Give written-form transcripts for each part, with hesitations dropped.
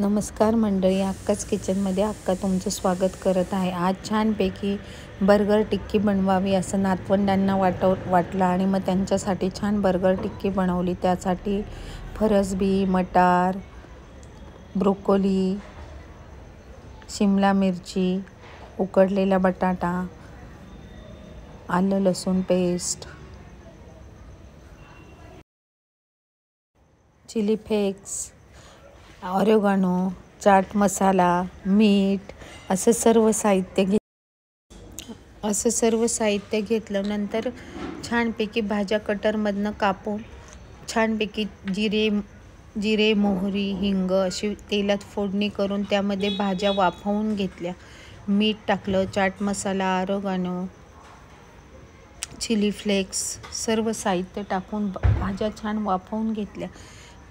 नमस्कार मंडळी, अक्काच किचनमध्ये अक्का तुमचं स्वागत करत आहे। आज छानपैकी बर्गर टिक्की बनवावी असं नातवंडांना वाटलं आणि मग त्यांच्यासाठी छान बर्गर टिक्की बनवली। त्यासाठी फरसबी, मटार, ब्रोकोली, शिमला मिरची, उकडलेला बटाटा, आलं लसूण paste, chilli flakes, oregano, chaat masala, मीठ असं सर्व साहित्य घेतलं। नंतर छानपैकी भाज्या कटरमधनं कापून छानपैकी जिरे, मोहरी, हिंग अशी तेलात फोडणी करून त्यामध्ये भाज्या वाफवून घेतल्या। मीठ टाकलं, chaat masala, oregano, chilli flakes सर्व साहित्य टाकून भाज्या छान वाफवून घेतल्या।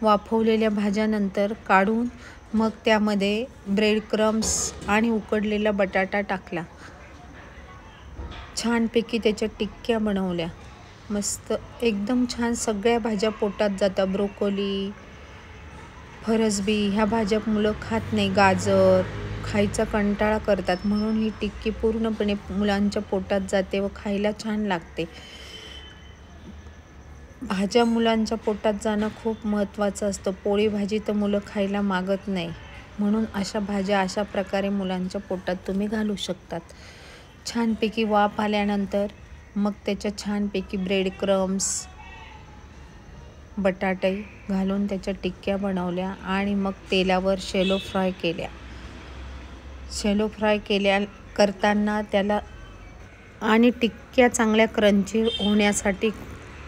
वाफवलेल्या भाज्यानंतर काढून मग त्यामध्ये ब्रेड क्रम्स आणि उकडलेला बटाटा टाकला। छानपैकी त्याच्या टिक्क्या बनवल्या। मस्त एकदम छान सगळ्या भाज्या पोटात जातात। ब्रोकोली, फरसबी ह्या भाज्या मुलं खात नाही, गाजर खायचा कंटाळा करतात, म्हणून ही टिक्की पूर्णपणे मुलांच्या पोटात जाते व खायला छान लागते। भाज्या मुलांच्या पोटात जाणं खूप महत्त्वाचं असतं। पोळी भाजी तर मुलं खायला मागत नाही, म्हणून अशा भाज्या अशा प्रकारे मुलांच्या पोटात तुम्ही घालू शकतात। छानपैकी वाफ आल्यानंतर मग त्याच्या छानपैकी ब्रेड क्रम्स, बटाटे घालून त्याच्या टिक्क्या बनवल्या आणि मग तेलावर शॅलो फ्राय करताना त्याला आणि टिक्क्या चांगल्या क्रंची होण्यासाठी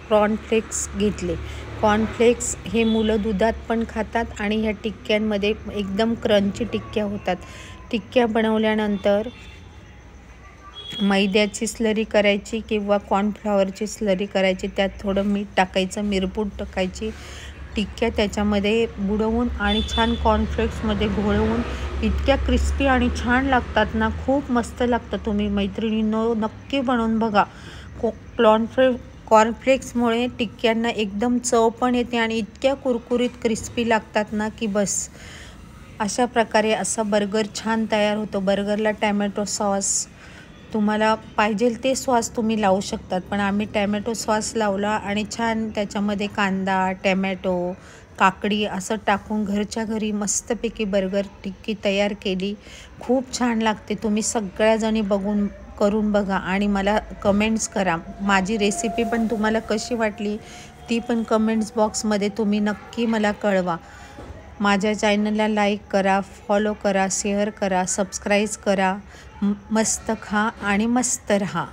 कॉर्नफ्लेक्स घेतले। कॉर्नफ्लेक्स हे मुलं दुधात पण खातात आणि ह्या टिक्क्यांमध्ये एकदम क्रंची टिक्क्या होतात। टिक्क्या बनवल्यानंतर मैद्याची स्लरी करायची किंवा कॉर्नफ्लॉवरची स्लरी करायची, त्यात थोडं मीठ टाकायचं, मिरपूड टाकायची, टिक्क्या त्याच्यामध्ये बुडवून आणि छान कॉर्नफ्लेक्समध्ये घोळवून इतक्या क्रिस्पी आणि छान लागतात ना, खूप मस्त लागतं। तुम्ही मैत्रिणींनो नक्की बनवून बघा। कॉर्नफ्लेक्समुळे टिक्क्यांना एकदम चव पण येते आणि इतक्या कुरकुरीत क्रिस्पी लागतात ना की बस। अशा प्रकारे असा बर्गर छान तयार होतो। बर्गरला टॅमॅटो सॉस तुम्हाला पाहिजेल ते सॉस तुम्ही लावू शकतात, पण आम्ही टॅमॅटो सॉस लावला आणि छान त्याच्यामध्ये कांदा, टॅमॅटो, काकडी असं टाकून घरच्या घरी मस्तपैकी बर्गर टिक्की तयार केली। खूप छान लागते। तुम्ही सगळ्याजणी करून बघा आणि मला कमेंट्स करा। माझी रेसिपी पण तुम्हाला कशी वाटली ती पण कमेंट्स बॉक्समध्ये तुम्ही नक्की मला कळवा। माझ्या चॅनलला लाईक करा, फॉलो करा, शेअर करा, सबस्क्राईब करा। मस्त खा आणि मस्त रहा।